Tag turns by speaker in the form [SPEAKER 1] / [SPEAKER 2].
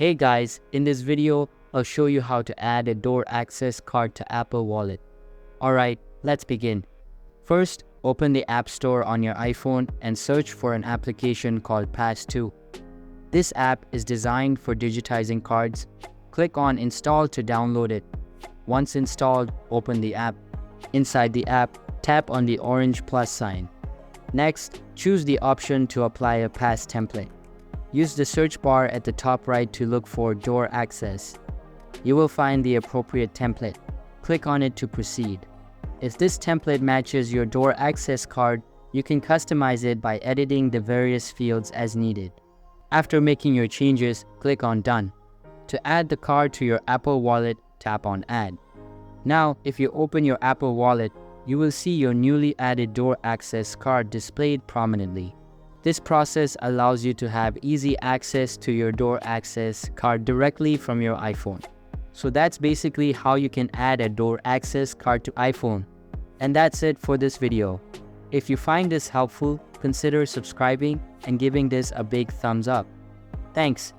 [SPEAKER 1] Hey guys, in this video, I'll show you how to add a door access card to Apple Wallet. Alright, let's begin. First, open the App Store on your iPhone and search for an application called Pass2. This app is designed for digitizing cards. Click on Install to download it. Once installed, open the app. Inside the app, tap on the orange plus sign. Next, choose the option to apply a pass template. Use the search bar at the top right to look for door access. You will find the appropriate template. Click on it to proceed. If this template matches your door access card, you can customize it by editing the various fields as needed. After making your changes, click on Done. To add the card to your Apple Wallet, tap on Add. Now, if you open your Apple Wallet, you will see your newly added door access card displayed prominently. This process allows you to have easy access to your door access card directly from your iPhone. So that's basically how you can add a door access card to iPhone. And that's it for this video. If you find this helpful, consider subscribing and giving this a big thumbs up. Thanks.